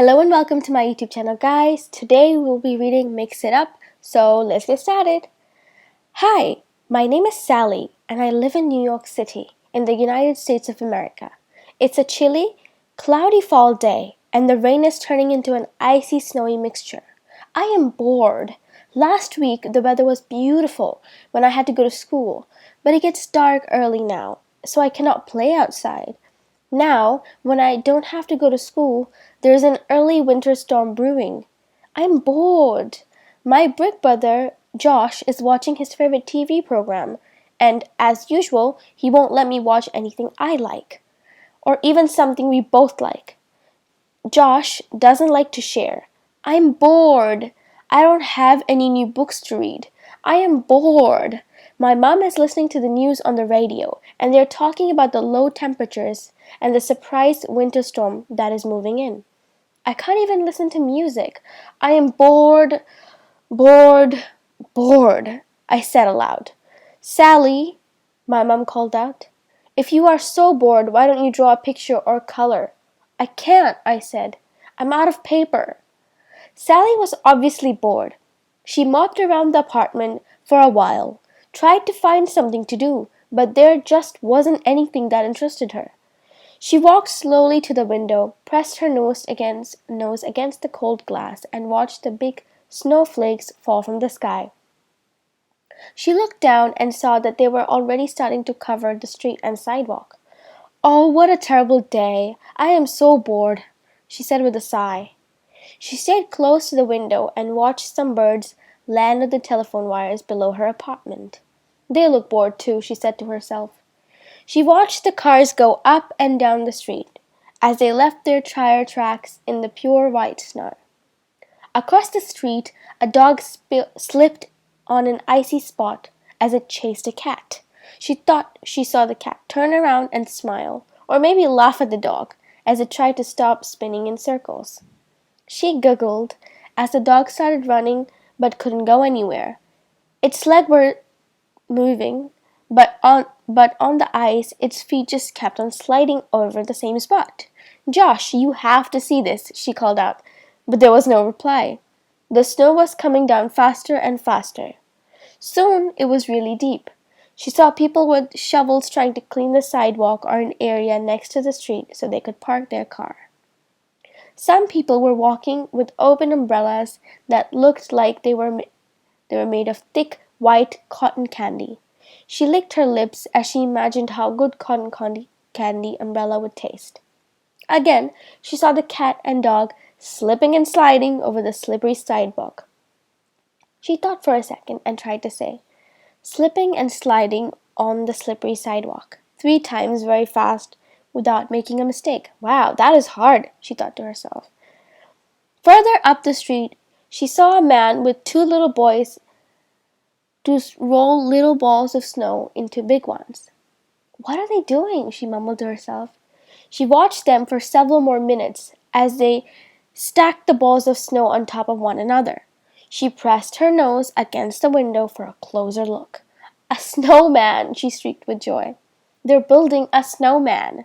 Hello and welcome to my YouTube channel, guys. Today we'll be reading Mix It Up, so let's get started. Hi, my name is Sally and I live in New York City in the United States of America. It's a chilly, cloudy fall day and the rain is turning into an icy, snowy mixture. I am bored. Last week the weather was beautiful when I had to go to school, but it gets dark early now, so I cannot play outside. Now, when I don't have to go to school, there's an early winter storm brewing. I'm bored. My big brother, Josh, is watching his favorite TV program, and as usual, he won't let me watch anything I like, or even something we both like. Josh doesn't like to share. I'm bored. I don't have any new books to read. I am bored. My mom is listening to the news on the radio, and they're talking about the low temperatures and the surprise winter storm that is moving in. I can't even listen to music. I am bored, bored, bored, I said aloud. Sally, my mom called out, if you are so bored, why don't you draw a picture or color? I can't, I said. I'm out of paper. Sally was obviously bored. She mopped around the apartment for a while, tried to find something to do, but there just wasn't anything that interested her. She walked slowly to the window, pressed her nose against the cold glass, and watched the big snowflakes fall from the sky. She looked down and saw that they were already starting to cover the street and sidewalk. Oh, what a terrible day! I am so bored, she said with a sigh. She stayed close to the window and watched some birds land on the telephone wires below her apartment. They look bored too, she said to herself. She watched the cars go up and down the street as they left their tire tracks in the pure white snow. Across the street, a dog slipped on an icy spot as it chased a cat. She thought she saw the cat turn around and smile, or maybe laugh at the dog as it tried to stop spinning in circles. She giggled as the dog started running but couldn't go anywhere. Its legs were moving, but on the ice, its feet just kept on sliding over the same spot. Josh, you have to see this, she called out, but there was no reply. The snow was coming down faster and faster. Soon it was really deep. She saw people with shovels trying to clean the sidewalk or an area next to the street so they could park their car. Some people were walking with open umbrellas that looked like they were made of thick, white cotton candy. She licked her lips as she imagined how good cotton candy umbrella would taste. Again, she saw the cat and dog slipping and sliding over the slippery sidewalk. She thought for a second and tried to say, slipping and sliding on the slippery sidewalk, 3 times very fast without making a mistake. Wow, that is hard, she thought to herself. Further up the street, she saw a man with 2 little boys to roll little balls of snow into big ones. What are they doing? She mumbled to herself. She watched them for several more minutes as they stacked the balls of snow on top of one another. She pressed her nose against the window for a closer look. A snowman, she shrieked with joy. They're building a snowman.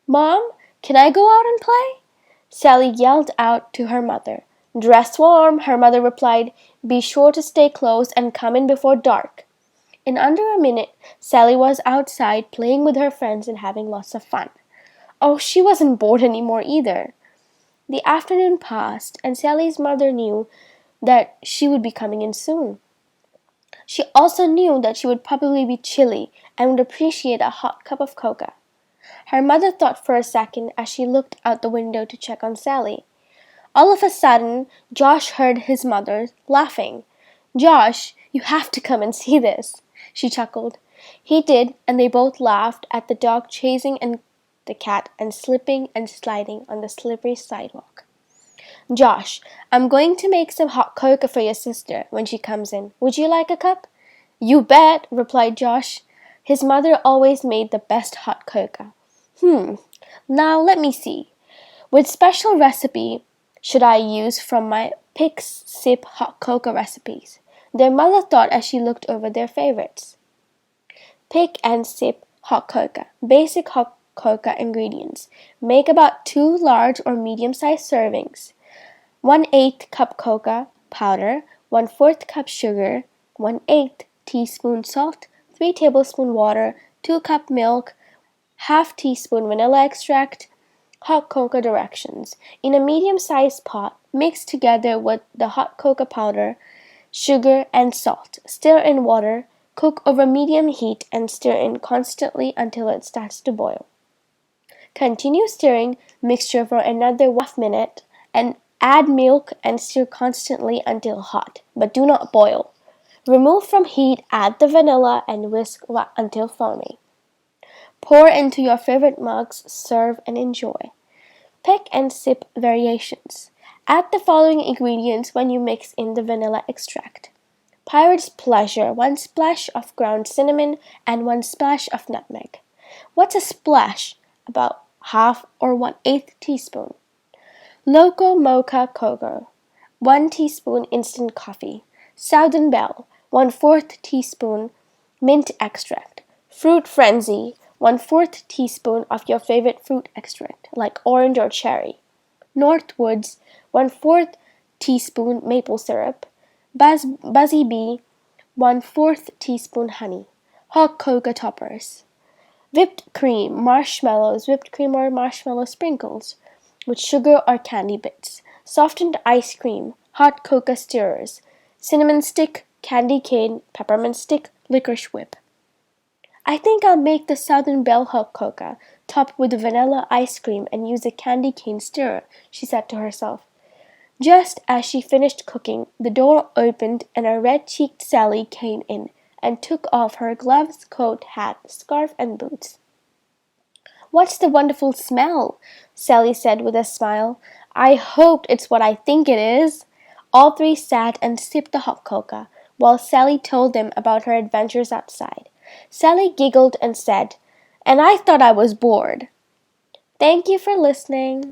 Mom, can I go out and play? Sally yelled out to her mother. Dress warm, her mother replied. Be sure to stay close and come in before dark. In under a minute, Sally was outside playing with her friends and having lots of fun. Oh, she wasn't bored anymore either. The afternoon passed, and Sally's mother knew that she would be coming in soon. She also knew that she would probably be chilly and would appreciate a hot cup of cocoa. Her mother thought for a second as she looked out the window to check on Sally. All of a sudden, Josh heard his mother laughing. Josh, you have to come and see this, she chuckled. He did, and they both laughed at the dog chasing the cat and slipping and sliding on the slippery sidewalk. Josh, I'm going to make some hot cocoa for your sister when she comes in. Would you like a cup? You bet, replied Josh. His mother always made the best hot cocoa. Now let me see. Which special recipe should I use from my pick sip hot cocoa recipes? Their mother thought as she looked over their favorites. Pick and sip hot cocoa. Basic hot coca ingredients. Make about 2 large or medium-sized servings. 1/8 cup coca powder, 1/4 cup sugar, 1/8 teaspoon salt, 3 tablespoon water, 2 cup milk, half teaspoon vanilla extract. Hot cocoa directions. In a medium-sized pot, mix together with the hot cocoa powder, sugar, and salt. Stir in water. Cook over medium heat and stir in constantly until it starts to boil. Continue stirring mixture for another 1/2 minute and add milk and stir constantly until hot, but do not boil. Remove from heat, add the vanilla and whisk until foamy. Pour into your favorite mugs, serve and enjoy. Pick and sip variations. Add the following ingredients when you mix in the vanilla extract. Pirate's Pleasure, 1 splash of ground cinnamon and 1 splash of nutmeg. What's a splash? About half or 1/8 teaspoon. Loco Mocha Cocoa, 1 teaspoon instant coffee. Southern Belle, 1/4 teaspoon mint extract. Fruit Frenzy, 1/4 teaspoon of your favorite fruit extract, like orange or cherry. Northwoods, 1/4 teaspoon maple syrup. Buzzy Bee, 1/4 teaspoon honey. Hot cocoa toppers. Whipped cream, marshmallows, whipped cream or marshmallow sprinkles with sugar or candy bits. Softened ice cream, hot cocoa stirrers. Cinnamon stick, candy cane, peppermint stick, licorice whip. I think I'll make the Southern Belle hot cocoa, topped with vanilla ice cream and use a candy cane stirrer, she said to herself. Just as she finished cooking, the door opened and a red-cheeked Sally came in and took off her gloves, coat, hat, scarf, and boots. What's the wonderful smell? Sally said with a smile. I hope it's what I think it is. All three sat and sipped the hot cocoa, while Sally told them about her adventures outside. Sally giggled and said, "And I thought I was bored." Thank you for listening.